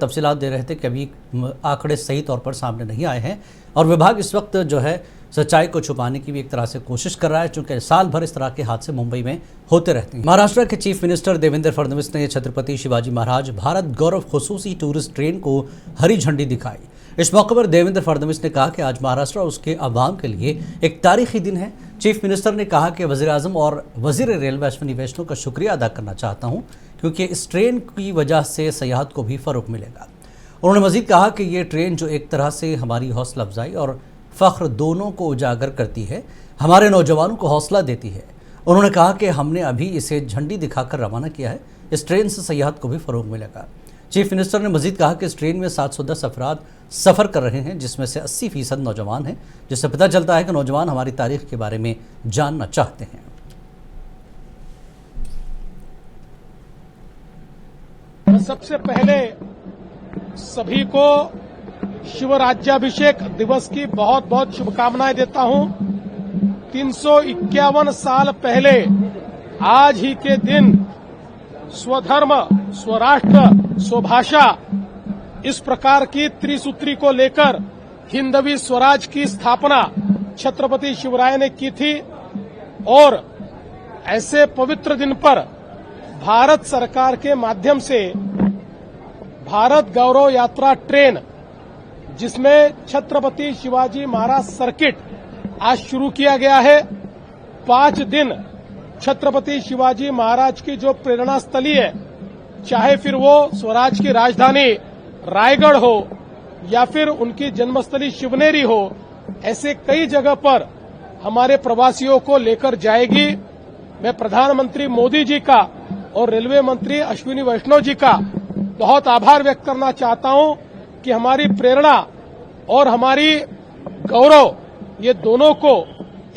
तफसीलात दे रहे थे कि अभी आंकड़े सही तौर पर सामने नहीं आए हैं और विभाग इस वक्त जो है सच्चाई को छुपाने की भी एक तरह से कोशिश कर रहा है, चूंकि साल भर इस तरह के हादसे मुंबई में होते रहते हैं। महाराष्ट्र के चीफ मिनिस्टर देवेंद्र फडणवीस ने छत्रपति शिवाजी महाराज भारत गौरव खसूसी टूरिस्ट ट्रेन को हरी झंडी दिखाई। इस मौके पर देवेंद्र फडणवीस ने कहा कि आज महाराष्ट्र और उसके आवाम के लिए एक तारीखी दिन है। चीफ मिनिस्टर ने कहा कि वज़ीर-ए-आज़म और वज़ीर रेलवे अश्विनी वैष्णव का शुक्रिया अदा करना चाहता हूं, क्योंकि इस ट्रेन की वजह से सयाहत को भी फ़रोग़ मिलेगा। उन्होंने मज़ीद कहा कि ये ट्रेन जो एक तरह से हमारी हौसला अफजाई और फ़ख्र दोनों को उजागर करती है, हमारे नौजवानों को हौसला देती है। उन्होंने कहा कि हमने अभी इसे झंडी दिखाकर रवाना किया है, इस ट्रेन से सयाहत को भी फ़रोग़ मिलेगा। चीफ मिनिस्टर ने मज़ीद कहा कि इस ट्रेन में 710 अफराद सफ़र कर रहे हैं, जिसमें से 80% नौजवान हैं, जिससे पता चलता है कि नौजवान हमारी तारीख़ के बारे में जानना चाहते हैं। सबसे पहले सभी को शिवराज्याभिषेक दिवस की बहुत बहुत शुभकामनाएं देता हूं। 351 साल पहले आज ही के दिन स्वधर्म, स्वराष्ट्र, स्वभाषा इस प्रकार की त्रिसूत्री को लेकर हिंदवी स्वराज की स्थापना छत्रपति शिवराय ने की थी और ऐसे पवित्र दिन पर भारत सरकार के माध्यम से भारत गौरव यात्रा ट्रेन, जिसमें छत्रपति शिवाजी महाराज सर्किट आज शुरू किया गया है। 5 दिन छत्रपति शिवाजी महाराज की जो प्रेरणा स्थली है, चाहे फिर वो स्वराज की राजधानी रायगढ़ हो या फिर उनकी जन्मस्थली शिवनेरी हो, ऐसे कई जगह पर हमारे प्रवासियों को लेकर जाएगी। मैं प्रधानमंत्री मोदी जी का और रेलवे मंत्री अश्विनी वैष्णव जी का बहुत आभार व्यक्त करना चाहता हूं कि हमारी प्रेरणा और हमारी गौरव, ये दोनों को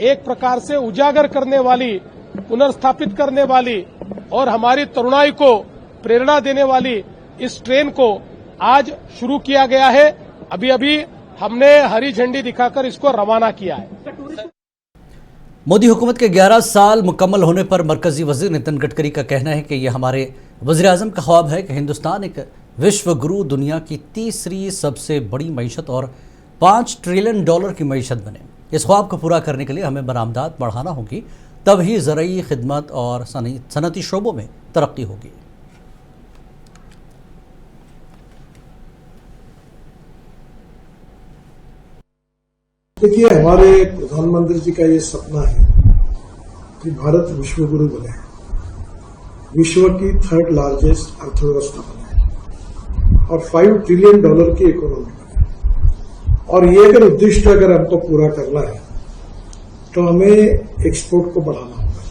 एक प्रकार से उजागर करने वाली, पुनर्स्थापित करने वाली और हमारी तरुणाई को प्रेरणा देने वाली इस ट्रेन को आज शुरू किया गया है। अभी अभी हमने हरी झंडी दिखाकर इसको रवाना किया है। मोदी हुकूमत के 11 साल मुकम्मल होने पर मरकजी वजीर नितिन गडकरी का कहना है कि यह हमारे वज़ीर-ए-आज़म का ख्वाब है कि हिंदुस्तान एक विश्व गुरु, दुनिया की तीसरी सबसे बड़ी मईशत और $5 ट्रिलियन की मईशत बने। इस ख्वाब को पूरा करने के लिए हमें बरामदात बढ़ाना होगी, तब ही ज़रई खिदमत और सनती शोबों में तरक्की होगी। देखिए, हमारे प्रधानमंत्री जी का ये सपना है कि भारत विश्व गुरु बने, विश्व की 3rd लार्जेस्ट अर्थव्यवस्था बने और $5 ट्रिलियन की इकोनॉमी बने। और ये अगर उद्देश्य अगर हमको पूरा करना है तो हमें एक्सपोर्ट को बढ़ाना होगा,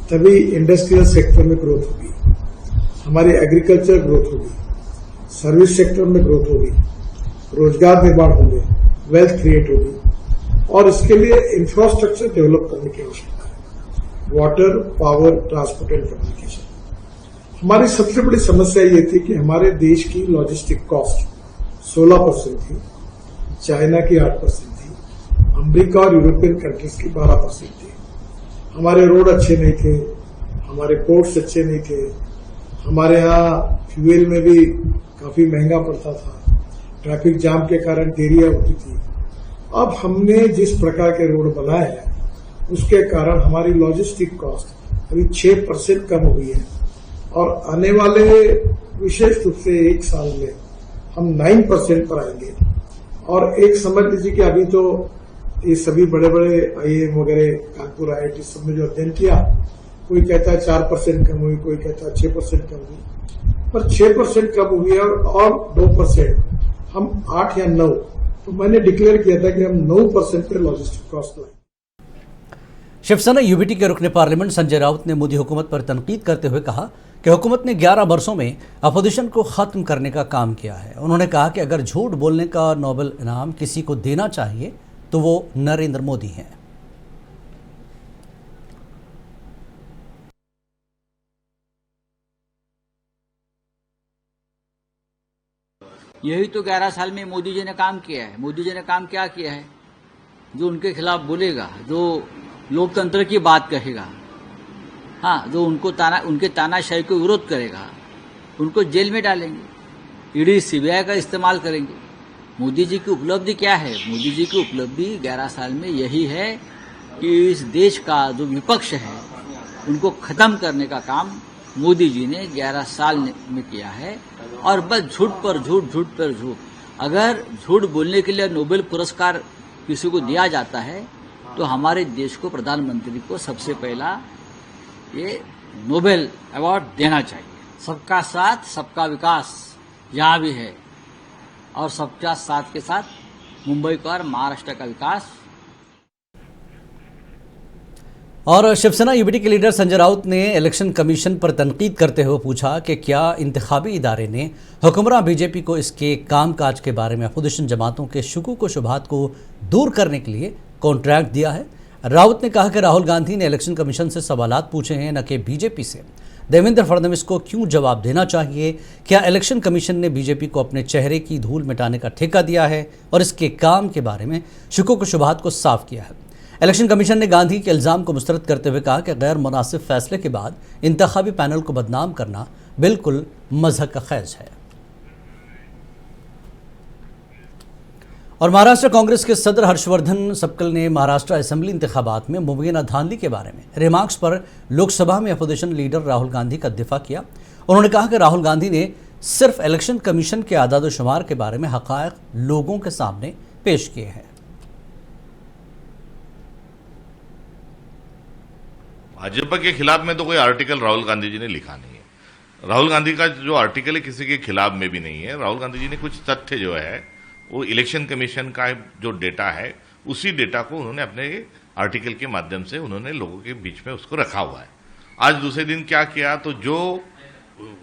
तभी इंडस्ट्रियल सेक्टर में ग्रोथ होगी, हमारी एग्रीकल्चर ग्रोथ होगी, सर्विस सेक्टर में ग्रोथ होगी, रोजगार निर्माण होंगे, वेल्थ क्रिएट होगी और इसके लिए इंफ्रास्ट्रक्चर डेवलप करने की आवश्यकता है। Water, power, transport and communication. हमारी सबसे बड़ी समस्या ये थी कि हमारे देश की लॉजिस्टिक कॉस्ट 16% थी, चाइना की 8% थी, अमेरिका और यूरोपियन कंट्रीज की 12% थी। हमारे रोड अच्छे नहीं थे, हमारे पोर्ट्स अच्छे नहीं थे, हमारे यहाँ फ्यूल में भी काफी महंगा पड़ता था, ट्रैफिक जाम के कारण देरियां होती थी। अब हमने जिस प्रकार के रोड बनाए हैं उसके कारण हमारी लॉजिस्टिक कॉस्ट अभी 6% कम हो गई है और आने वाले विशेष रूप से 1 साल में हम 9% पर आएंगे। और एक समझ लीजिए कि अभी तो ये सभी बड़े बड़े IIM वगैरह, कानपुर IIT सब में जो अध्ययन किया, कोई कहता है 4% कम हुई, कोई कहता है 6% कम हुई, पर 6% कम हुई है और 2% हम 8 या 9, तो मैंने डिक्लेयर किया था कि हम 9% पे लॉजिस्टिक कॉस्ट लाएं। शिवसेना यूबीटी के रुकने पार्लियामेंट संजय राउत ने मोदी हुकूमत पर तनकीद करते हुए कहा कि हुकूमत ने 11 वर्षों में अपोजिशन को खत्म करने का काम किया है। उन्होंने कहा कि अगर झूठ बोलने का नोबेल इनाम किसी को देना चाहिए तो वो नरेंद्र मोदी हैं। यही तो 11 साल में मोदी जी ने काम किया है। मोदी जी ने काम क्या किया है? जो उनके खिलाफ बोलेगा, जो लोकतंत्र की बात कहेगा, हाँ, जो उनके तानाशाही को विरोध करेगा, उनको जेल में डालेंगे। ईडी सीबीआई का इस्तेमाल करेंगे। मोदी जी की उपलब्धि क्या है? मोदी जी की उपलब्धि 11 साल में यही है कि इस देश का जो विपक्ष है उनको खत्म करने का काम मोदी जी ने 11 साल में किया है। और बस झूठ पर झूठ, झूठ पर झूठ। अगर झूठ बोलने के लिए नोबेल पुरस्कार किसी को दिया जाता है तो हमारे देश को, प्रधानमंत्री को सबसे पहला ये नोबेल अवार्ड देना चाहिए। सबका साथ सबका विकास यहाँ भी है, और सबका साथ के साथ मुंबई का और महाराष्ट्र का विकास। और शिवसेना यूबीटी के लीडर संजय राउत ने इलेक्शन कमीशन पर तनकीद करते हुए पूछा कि क्या इंतखाबी इदारे ने हुक्मरान बीजेपी को इसके कामकाज के बारे में अपोजिशन जमातों के शुकूक व शुबहात को दूर करने के लिए कॉन्ट्रैक्ट दिया है। राउत ने कहा कि राहुल गांधी ने इलेक्शन कमीशन से सवालात पूछे हैं, न कि बीजेपी से। देवेंद्र फडणवीस को क्यों जवाब देना चाहिए? क्या इलेक्शन कमीशन ने बीजेपी को अपने चेहरे की धूल मिटाने का ठेका दिया है और इसके काम के बारे में शुकूक व शुबहात को साफ किया है? इलेक्शन कमीशन ने गांधी के इल्ज़ाम को मुस्तरद करते हुए कहा कि गैर मुनासिब फैसले के बाद इंतखाबी पैनल को बदनाम करना बिल्कुल मज़हक का खैज है। और महाराष्ट्र कांग्रेस के सदर हर्षवर्धन सबकल ने महाराष्ट्र असेंबली इंतखाबात में मुबैना धांधली के बारे में रिमार्क्स पर लोकसभा में अपोजिशन लीडर राहुल गांधी का दिफा किया। उन्होंने कहा कि राहुल गांधी ने सिर्फ इलेक्शन कमीशन के आदाद शुमार के बारे में हक़ाइक़ लोगों के सामने पेश किए हैं। भाजपा के खिलाफ में तो कोई आर्टिकल राहुल गांधी जी ने लिखा नहीं है। राहुल गांधी का जो आर्टिकल है किसी के खिलाफ में भी नहीं है। राहुल गांधी जी ने कुछ तथ्य जो है वो इलेक्शन कमीशन का जो डेटा है उसी डेटा को उन्होंने अपने आर्टिकल के माध्यम से उन्होंने लोगों के बीच में उसको रखा हुआ है। आज दूसरे दिन क्या किया, तो जो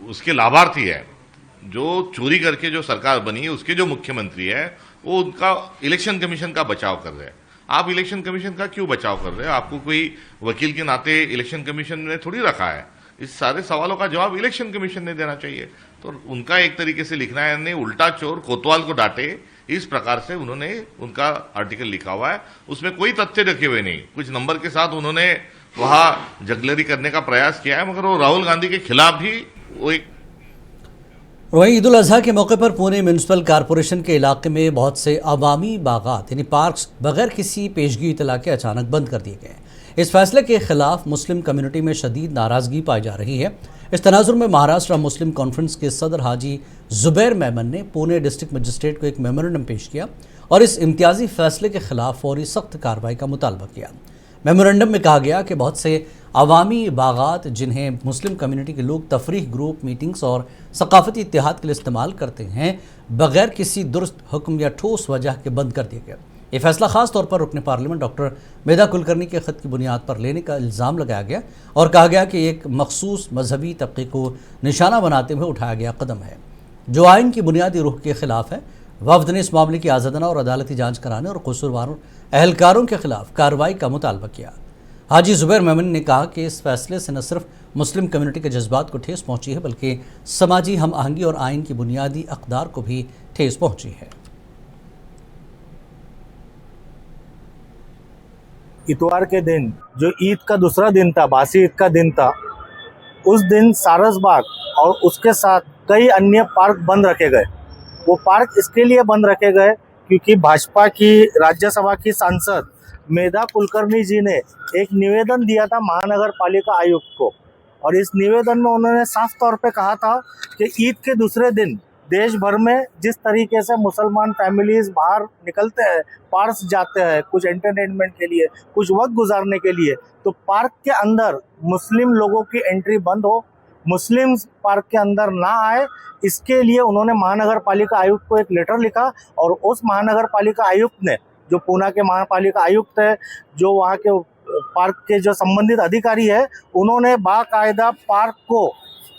उसके लाभार्थी है, जो चोरी करके जो सरकार बनी है, उसके जो मुख्यमंत्री है, वो उनका इलेक्शन कमीशन का बचाव कर रहे हैं। आप इलेक्शन कमीशन का क्यों बचाव कर रहे हो? आपको कोई वकील के नाते इलेक्शन कमीशन ने थोड़ी रखा है। इस सारे सवालों का जवाब इलेक्शन कमीशन ने देना चाहिए। तो उनका एक तरीके से लिखना है, यानी उल्टा चोर कोतवाल को डांटे, इस प्रकार से उन्होंने उनका आर्टिकल लिखा हुआ है। उसमें कोई तथ्य रखे हुए नहीं, कुछ नंबर के साथ उन्होंने वहां जगलरी करने का प्रयास किया है, मगर वो राहुल गांधी के खिलाफ भी वो एक। वहीं ईद उल अजहा के मौके पर पुणे म्यूनसिपल कॉरपोरेशन के इलाके में बहुत से अवामी बागात यानी पार्क्स बगैर किसी पेशगी इतला के अचानक बंद कर दिए गए। इस फैसले के खिलाफ मुस्लिम कम्युनिटी में शदीद नाराज़गी पाई जा रही है। इस तनाजुर में महाराष्ट्र मुस्लिम कॉन्फ्रेंस के सदर हाजी जुबैर मेमन ने पुणे डिस्ट्रिक्ट मजिस्ट्रेट को एक मेमोरेंडम पेश किया और इस इम्तियाजी फैसले के खिलाफ फौरी सख्त कार्रवाई का मुतालबा किया। मेमोरेंडम में कहा गया कि बहुत से अवामी बागात जिन्हें मुस्लिम कम्युनिटी के लोग तफरीह, ग्रुप मीटिंग्स और सकाफती इत्तेहाद के लिए इस्तेमाल करते हैं, बगैर किसी दुरुस्त हुक्म या ठोस वजह के बंद कर दिया गया। ये फैसला खास तौर पर रुकन पार्लियामेंट डॉक्टर मेधा कुलकर्णी के ख़त की बुनियाद पर लेने का इल्ज़ाम लगाया गया और कहा गया कि एक मखसूस मजहबी तबके को निशाना बनाते हुए उठाया गया कदम है जो आइन की बुनियादी रूह के खिलाफ है। वफ्द ने इस मामले की आज़ादाना और अदालती जांच कराने और कसूरवार अहलकारों के खिलाफ कार्रवाई का मुतालबा किया। हाजी जुबैर मेमन ने कहा कि इस फैसले से न सिर्फ मुस्लिम कम्युनिटी के जज्बात को ठेस पहुंची है, बल्कि समाजी हम आहंगी और आइन की बुनियादी अक़दार को भी ठेस पहुंची है। इतवार के दिन जो ईद का दूसरा दिन था, बासी ईद का दिन था, उस दिन सारसबाग और उसके साथ कई अन्य पार्क बंद रखे गए। वो पार्क इसके लिए बंद रखे गए क्योंकि भाजपा की राज्यसभा की सांसद मेधा कुलकर्णी जी ने एक निवेदन दिया था महानगर पालिका आयुक्त को, और इस निवेदन में उन्होंने साफ तौर पे कहा था कि ईद के दूसरे दिन देश भर में जिस तरीके से मुसलमान फैमिलीज बाहर निकलते हैं, पार्क्स जाते हैं कुछ एंटरटेनमेंट के लिए, कुछ वक्त गुजारने के लिए, तो पार्क के अंदर मुस्लिम लोगों की एंट्री बंद हो, मुस्लिम पार्क के अंदर ना आए, इसके लिए उन्होंने महानगर पालिका आयुक्त को एक लेटर लिखा। और उस महानगर पालिका आयुक्त ने, जो पूना के महापालिका आयुक्त है, जो वहाँ के पार्क के जो संबंधित अधिकारी है, उन्होंने बाकायदा पार्क को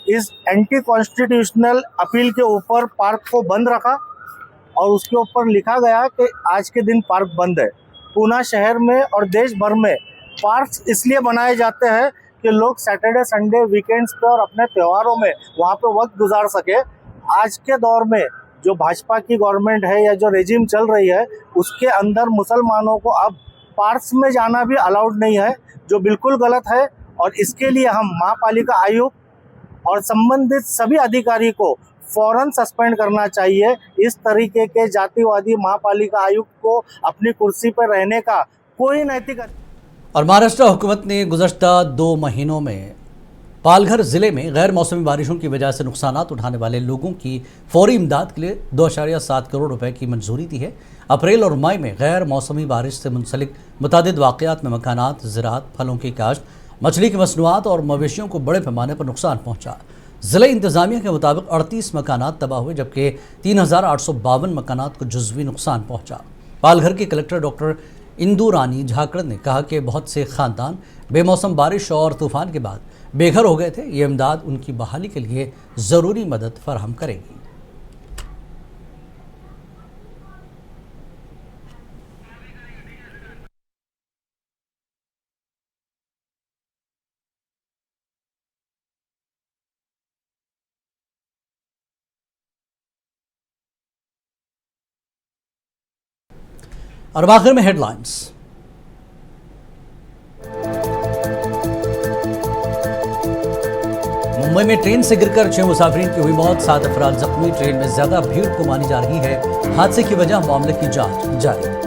इस एंटी कॉन्स्टिट्यूशनल अपील के ऊपर पार्क को बंद रखा और उसके ऊपर लिखा गया कि आज के दिन पार्क बंद है। पूना शहर में और देश भर में पार्क्स इसलिए बनाए जाते हैं कि लोग सैटरडे, संडे, वीकेंड्स पे और अपने त्योहारों में वहाँ पे वक्त गुजार सके। आज के दौर में जो भाजपा की गवर्नमेंट है या जो रेजिम चल रही है, उसके अंदर मुसलमानों को अब पार्क्स में जाना भी अलाउड नहीं है, जो बिल्कुल गलत है। और इसके लिए हम महापालिका आयुक्त और संबंधित सभी अधिकारी को फौरन सस्पेंड करना चाहिए। इस तरीके के जातिवादी महापालिका आयुक्त को अपनी कुर्सी पर रहने का कोई नैतिक। और महाराष्ट्र हुकूमत ने गुज़श्ता 2 महीनों में पालघर जिले में गैर मौसमी बारिशों की वजह से नुकसानात उठाने वाले लोगों की फौरी इमदाद के लिए 2.7 करोड़ रुपए की मंजूरी दी है। अप्रैल और मई में गैर मौसमी बारिश से मुंसलिक मुतादिद वाक़यात में मकानात, ज़राअत, फलों की काश्त, मछली की मसनूआत और मवेशियों को बड़े पैमाने पर नुकसान पहुँचा। ज़िला इंतज़ामिया के मुताबिक 38 मकानात तबाह हुए, जबकि 3,852 मकानात को जुज़वी नुकसान पहुँचा। पालघर के कलेक्टर डॉक्टर इंदू रानी झाकड़ ने कहा कि बहुत से ख़ानदान बेमौसम बारिश और तूफ़ान के बाद बेघर हो गए थे। ये इमदाद उनकी बहाली के लिए ज़रूरी मदद फराहम करेगी। और आखिर में हेडलाइंस। मुंबई में ट्रेन से गिरकर 6 मुसाफिरीन की हुई मौत, 7 अफराद जख्मी। ट्रेन में ज्यादा भीड़ को मानी जा रही है। हादसे की वजह मामले की जांच जारी।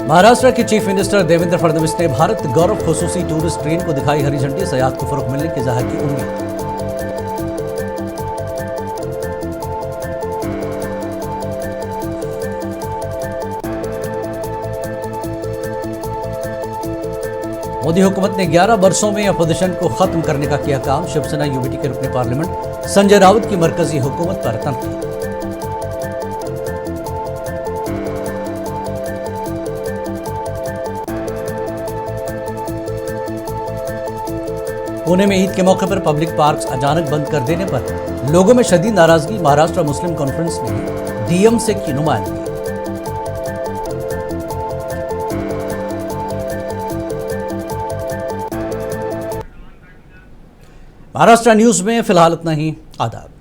महाराष्ट्र के चीफ मिनिस्टर देवेंद्र फडणवीस ने भारत गौरव खसूसी टूरिस्ट ट्रेन को दिखाई हरी झंडी। सयाहत को फरोग मिलने की ज़ाहिर की उम्मीद। मोदी हुकूमत ने 11 वर्षों में अपोजिशन को खत्म करने का किया काम। शिवसेना यूबीटी के रुकने पार्लियामेंट संजय राउत की मरकजी हुकूमत पर तनकीद। पुणे में ईद के मौके पर पब्लिक पार्क्स अचानक बंद कर देने पर लोगों में शदीद नाराजगी। महाराष्ट्र मुस्लिम कॉन्फ्रेंस ने डीएम से की नुमाइंदगी। महाराष्ट्र न्यूज में फिलहाल इतना ही। आदाब।